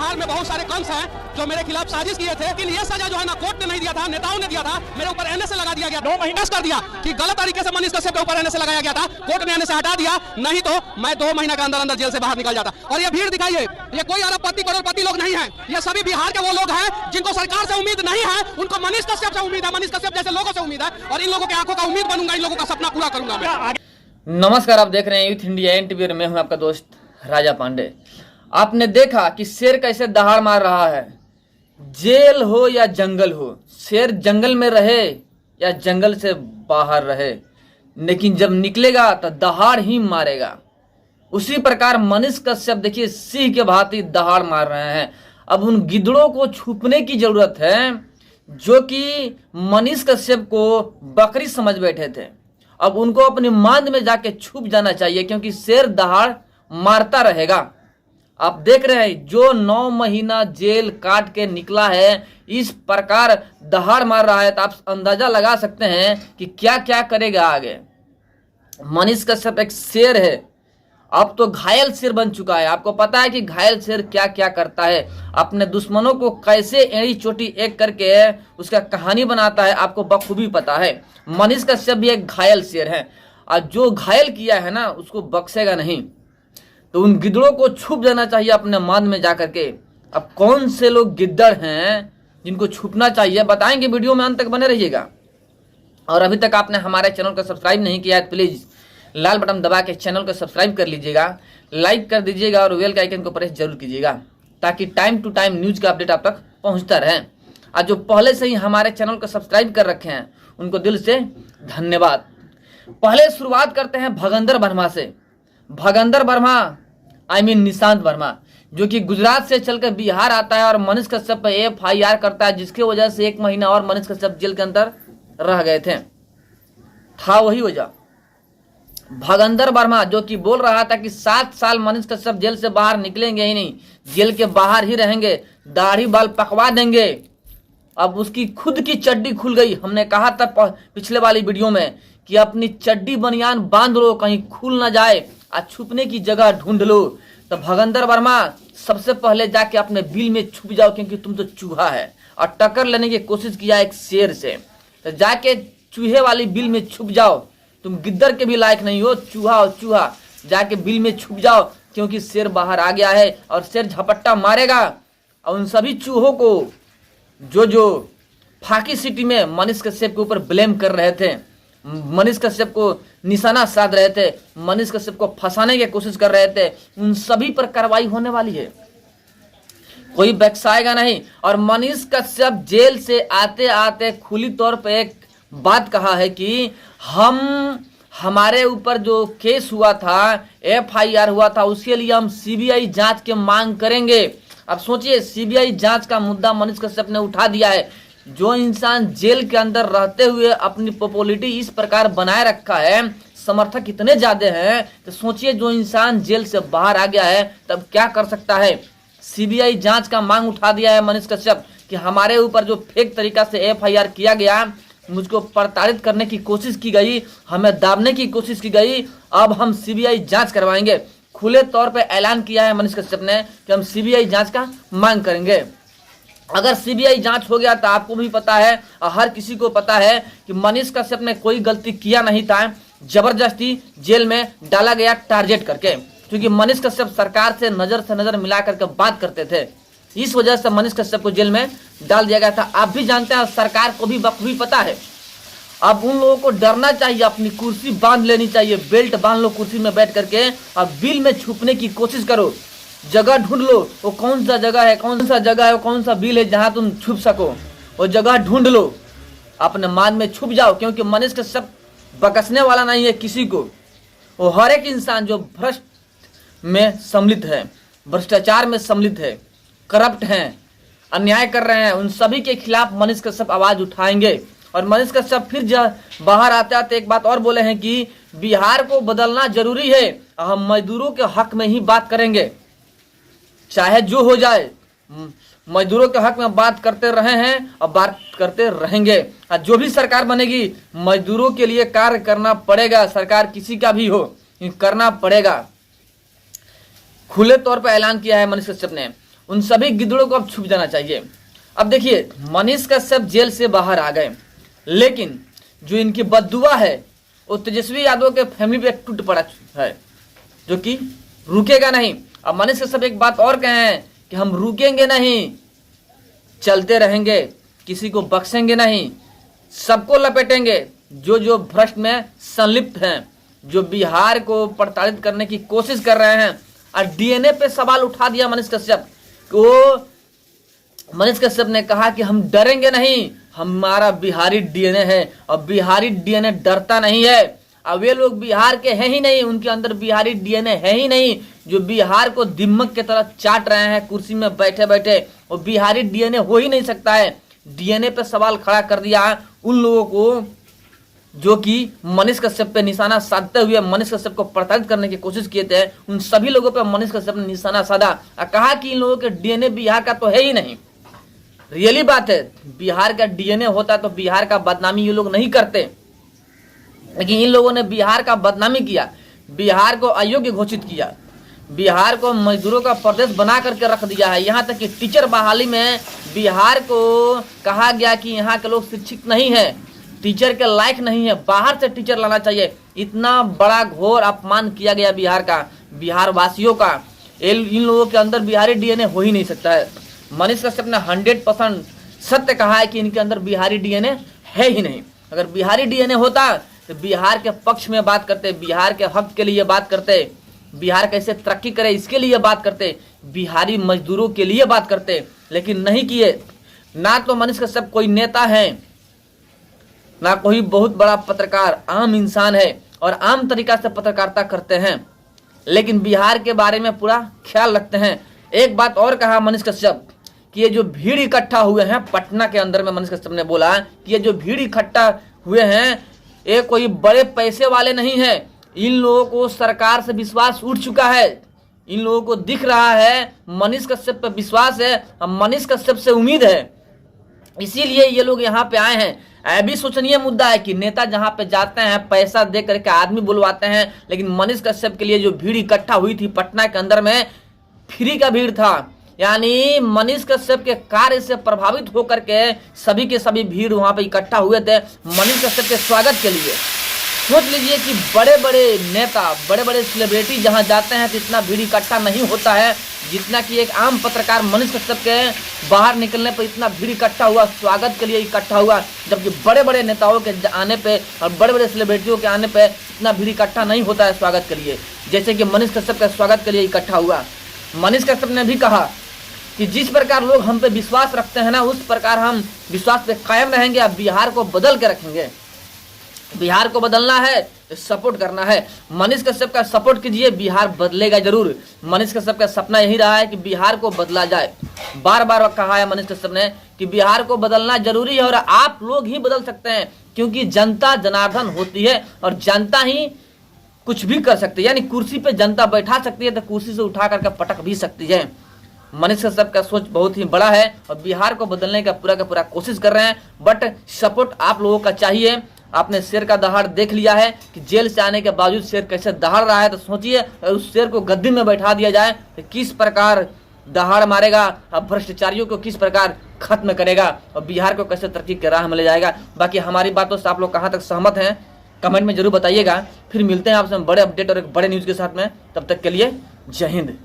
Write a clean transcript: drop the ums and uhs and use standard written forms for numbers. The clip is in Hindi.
बिहार में बहुत सारे कंस हैं जो मेरे खिलाफ साजिश किए थे, लेकिन ये सजा जो है ना कोर्ट ने नहीं दिया था, नेताओं ने दिया था। मेरे ऊपर एनएसए लगा दिया गया, 9 महीना कर दिया कि गलत तरीके से मनीष कश्यप के ऊपर एनएसए लगाया गया था। कोर्ट ने एनएसए हटा दिया, नहीं तो मैं 2 महीना के अंदर अंदर जेल से बाहर निकल जाता। और ये भीड़ दिखाइए, ये कोई अरबपति करोड़पति लोग नहीं है, ये सभी बिहार के वो लोग हैं जिनको सरकार से उम्मीद नहीं है, उनको मनीष कश्यप से उम्मीद है, मनीष कश्यप जैसे लोगों से उम्मीद है। और इन लोगों के आंखों का उम्मीद बनूंगा, इन लोगों का सपना पूरा करूंगा मैं। नमस्कार, आप देख रहे हैं यूथ इंडिया एनटीवी और मैं हूं आपका दोस्त राजा पांडे। आपने देखा कि शेर कैसे दहाड़ मार रहा है। जेल हो या जंगल हो, शेर जंगल में रहे या जंगल से बाहर रहे, लेकिन जब निकलेगा तो दहाड़ ही मारेगा। उसी प्रकार मनीष कश्यप देखिए सिंह के भांति दहाड़ मार रहे हैं। अब उन गिद्धड़ों को छुपने की जरूरत है जो कि मनीष कश्यप को बकरी समझ बैठे थे। अब उनको अपनी मांद में जाके छुप जाना चाहिए, क्योंकि शेर दहाड़ मारता रहेगा। आप देख रहे हैं जो 9 महीना जेल काट के निकला है, इस प्रकार दहाड़ मार रहा है, तो आप अंदाजा लगा सकते हैं कि क्या क्या करेगा आगे। मनीष कश्यप एक शेर है, अब तो घायल शेर बन चुका है। आपको पता है कि घायल शेर क्या क्या करता है, अपने दुश्मनों को कैसे एड़ी चोटी एक करके उसका कहानी बनाता है, आपको बखूबी पता है। मनीष कश्यप भी एक घायल शेर है, और जो घायल किया है ना उसको बख्शेगा नहीं। तो उन गिद्धड़ों को छुप जाना चाहिए अपने मांद में जाकर के। अब कौन से लोग गिद्दड़ हैं जिनको छुपना चाहिए बताएंगे, वीडियो में अंत तक बने रहिएगा। और अभी तक आपने हमारे चैनल को सब्सक्राइब नहीं किया है, प्लीज लाल बटन दबा के चैनल को सब्सक्राइब कर लीजिएगा, लाइक कर दीजिएगा और बेल के आइकन को प्रेस जरूर कीजिएगा, ताकि टाइम टू टाइम न्यूज का अपडेट आप तक पहुंचता रहे। और जो पहले से ही हमारे चैनल को सब्सक्राइब कर रखे हैं उनको दिल से धन्यवाद। पहले शुरुआत करते हैं भगंदर वर्मा से। भगंदर वर्मा निशांत वर्मा, जो कि गुजरात से चलकर बिहार आता है और मनीष कश्यप पर FIR करता है, जिसकी वजह से 1 महीना और मनीष कश्यप जेल के अंदर रह गए थे। था वही वजह। भगंदर वर्मा जो कि बोल रहा था कि 7 साल मनीष कश्यप जेल से बाहर निकलेंगे ही नहीं, जेल के बाहर ही रहेंगे, दाढ़ी बाल पकवा देंगे। अब उसकी खुद की चड्डी खुल गई। हमने कहा था पिछले वाली वीडियो में कि अपनी चड्डी बनियान बांध लो, कहीं खुल ना जाए, और छुपने की जगह ढूंढ लो। तो भगंदर वर्मा सबसे पहले जाके अपने बिल में छुप जाओ, क्योंकि तुम तो चूहा है। और टक्कर लेने की कोशिश किया एक शेर से, तो जाके चूहे वाली बिल में छुप जाओ। तुम गिद्दर के भी लायक नहीं हो, चूहा और चूहा, जाके बिल में छुप जाओ, क्योंकि शेर बाहर आ गया है और शेर झपट्टा मारेगा। और उन सभी चूहों को जो फाकी सिटी में मनीष कश्यप के ऊपर ब्लेम कर रहे थे, मनीष कश्यप को निशाना साध रहे थे, मनीष कश्यप को फंसाने की कोशिश कर रहे थे, उन सभी पर कार्रवाई होने वाली है, कोई बख्शाएगा नहीं। और मनीष कश्यप जेल से आते आते खुली तौर पे एक बात कहा है कि हमारे ऊपर जो केस हुआ था, FIR हुआ था, उसके लिए हम CBI जांच के मांग करेंगे। अब सोचिए, CBI जांच का मुद्दा मनीष कश्यप ने उठा दिया है। जो इंसान जेल के अंदर रहते हुए अपनी पॉपुलैरिटी इस प्रकार बनाए रखा है, समर्थक इतने ज्यादा हैं, तो सोचिए जो इंसान जेल से बाहर आ गया है तब क्या कर सकता है। CBI जांच का मांग उठा दिया है मनीष कश्यप कि हमारे ऊपर जो फेक तरीका से FIR किया गया, मुझको प्रताड़ित करने की कोशिश की गई, हमें दाबने की कोशिश की गई, अब हम CBI जांच करवाएंगे। खुले तौर पे ऐलान किया है मनीष कश्यप ने कि हम CBI जांच का मांग करेंगे। अगर CBI जांच हो गया तो आपको भी पता है और हर किसी को पता है कि मनीष कश्यप ने कोई गलती किया नहीं था, जबरदस्ती जेल में डाला गया टारगेट करके, क्योंकि मनीष कश्यप सरकार से नजर मिला करके बात करते थे। इस वजह से मनीष कश्यप को जेल में डाल दिया गया था। आप भी जानते हैं, सरकार को भी बखूबी पता है। अब उन लोगों को डरना चाहिए, अपनी कुर्सी बांध लेनी चाहिए, बेल्ट बांध लो कुर्सी में बैठ करके, और बिल में छुपने की कोशिश करो, जगह ढूंढ लो। वो कौन सा जगह है, कौन सा बिल है जहां तुम छुप सको, वो जगह ढूंढ लो, अपने मान में छुप जाओ। क्योंकि मनीष कश्यप बकसने वाला नहीं है किसी को। वो हर एक इंसान जो भ्रष्ट में सम्मिलित है, भ्रष्टाचार में सम्मिलित है, करप्ट हैं, अन्याय कर रहे हैं, उन सभी के खिलाफ मनीष कश्यप आवाज उठाएंगे। और मनीष कश्यप फिर बाहर आते आते एक बात और बोले हैं कि बिहार को बदलना जरूरी है, हम मजदूरों के हक में ही बात करेंगे, चाहे जो हो जाए। मजदूरों के हक में बात करते रहे हैं और बात करते रहेंगे। और जो भी सरकार बनेगी, मजदूरों के लिए कार्य करना पड़ेगा, सरकार किसी का भी हो, करना पड़ेगा। खुले तौर पर ऐलान किया है मनीष कश्यप ने। उन सभी गिद्धड़ों को अब छुप जाना चाहिए। अब देखिए, मनीष कश्यप जेल से बाहर आ गए, लेकिन जो इनकी बद्दुआ है वो तेजस्वी यादव के फैमिली पे टूट पड़ा है, जो कि रुकेगा नहीं। अब मनीष कश्यप एक बात और कहे हैं कि हम रुकेंगे नहीं, चलते रहेंगे, किसी को बख्शेंगे नहीं, सबको लपेटेंगे जो जो भ्रष्ट में संलिप्त हैं, जो बिहार को प्रताड़ित करने की कोशिश कर रहे हैं। और डीएनए पे सवाल उठा दिया मनीष कश्यप को। मनीष कश्यप ने कहा कि हम डरेंगे नहीं, हमारा बिहारी डीएनए है और बिहारी डीएनए डरता नहीं है। अब वे लोग बिहार के हैं ही नहीं, उनके अंदर बिहारी डीएनए है ही नहीं, जो बिहार को दिमक के तरह चाट रहे हैं कुर्सी में बैठे बैठे। और बिहारी डीएनए हो ही नहीं सकता है। डीएनए पे सवाल खड़ा कर दिया उन लोगों को जो कि मनीष कश्यप पे निशाना साधते हुए मनीष कश्यप को प्रताड़ित करने की कोशिश किए थे। उन सभी लोगों पे मनीष कश्यप ने निशाना साधा और कहा कि इन लोगों के डीएनए बिहार का तो है ही नहीं। रियली बात है, बिहार का डीएनए होता तो बिहार का बदनामी ये लोग नहीं करते, लेकिन इन लोगों ने बिहार का बदनामी किया, बिहार को अयोग्य घोषित किया, बिहार को मजदूरों का प्रदेश बना करके रख दिया है। यहाँ तक कि टीचर बहाली में बिहार को कहा गया कि यहाँ के लोग शिक्षित नहीं है, टीचर के लायक नहीं है, बाहर से टीचर लाना चाहिए। इतना बड़ा घोर अपमान किया गया बिहार का, बिहार वासियों का। इन लोगों के अंदर बिहारी डीएनए हो ही नहीं सकता है। मनीष कश्यप ने 100% सत्य कहा है कि इनके अंदर बिहारी डीएनए है ही नहीं। अगर बिहारी डीएनए होता तो बिहार के पक्ष में बात करते, बिहार के हक के लिए बात करते, बिहार कैसे तरक्की करे इसके लिए बात करते, बिहारी मजदूरों के लिए बात करते, लेकिन नहीं किए। ना तो मनीष कश्यप कोई नेता है, ना कोई बहुत बड़ा पत्रकार, आम इंसान है और आम तरीका से पत्रकारिता करते हैं, लेकिन बिहार के बारे में पूरा ख्याल रखते हैं। एक बात और कहा मनीष कश्यप कि ये जो भीड़ इकट्ठा हुए हैं पटना के अंदर में, मनीष कश्यप ने बोला कि ये जो भीड़ इकट्ठा हुए हैं ये कोई बड़े पैसे वाले नहीं है। इन लोगों को सरकार से विश्वास उठ चुका है, इन लोगों को दिख रहा है मनीष कश्यप पर विश्वास है, मनीष कश्यप से उम्मीद है, इसीलिए ये लोग यहाँ पे आए हैं। यह भी सोचनीय मुद्दा है कि नेता जहाँ पे जाते हैं पैसा दे करके आदमी बुलवाते हैं, लेकिन मनीष कश्यप के लिए जो भीड़ इकट्ठा हुई थी पटना के अंदर में फ्री का भीड़ था। यानी मनीष कश्यप के कार्य से प्रभावित होकर के सभी के सभी भीड़ वहां पे इकट्ठा हुए थे मनीष कश्यप के स्वागत के लिए। सोच लीजिए कि बड़े बड़े नेता, बड़े बड़े सेलिब्रिटी जहां जाते हैं तो इतना भीड़ इकट्ठा नहीं होता है जितना कि एक आम पत्रकार मनीष कश्यप के बाहर निकलने पर इतना भीड़ इकट्ठा हुआ, स्वागत के लिए इकट्ठा हुआ। जबकि बड़े बड़े नेताओं के आने पे और बड़े बड़े सेलिब्रिटियों के आने पे इतना भीड़ इकट्ठा नहीं होता है स्वागत के लिए, जैसे कि मनीष कश्यप के स्वागत के लिए इकट्ठा हुआ। मनीष कश्यप ने भी कहा कि जिस प्रकार लोग हम पे विश्वास रखते हैं ना, उस प्रकार हम विश्वास पे कायम रहेंगे, अब बिहार को बदल के रखेंगे। बिहार को बदलना है, सपोर्ट करना है, मनीष कश्यप का सपोर्ट कीजिए, बिहार बदलेगा जरूर। मनीष कश्यप का सपना यही रहा है कि बिहार को बदला जाए। बार बार कहा है मनीष कश्यप ने कि बिहार को बदलना जरूरी है और आप लोग ही बदल सकते हैं, क्योंकि जनता जनार्दन होती है और जनता ही कुछ भी कर सकती है। यानी कुर्सी पे जनता बैठा सकती है तो कुर्सी से उठा करके पटक भी सकती है। मनीष कश्यप का सोच बहुत ही बड़ा है और बिहार को बदलने का पूरा कोशिश कर रहे हैं, बट सपोर्ट आप लोगों का चाहिए। आपने शेर का दहाड़ देख लिया है कि जेल से आने के बावजूद शेर कैसे दहाड़ रहा है, तो सोचिए अगर उस शेर को गद्दी में बैठा दिया जाए तो किस प्रकार दहाड़ मारेगा, अब भ्रष्टाचारियों को किस प्रकार खत्म करेगा और बिहार को कैसे तरक्की के राह में ले जाएगा। बाकी हमारी बातों से आप लोग कहाँ तक सहमत हैं कमेंट में जरूर बताइएगा। फिर मिलते हैं आपसे बड़े अपडेट और एक बड़े न्यूज़ के साथ में, तब तक के लिए जय हिंद।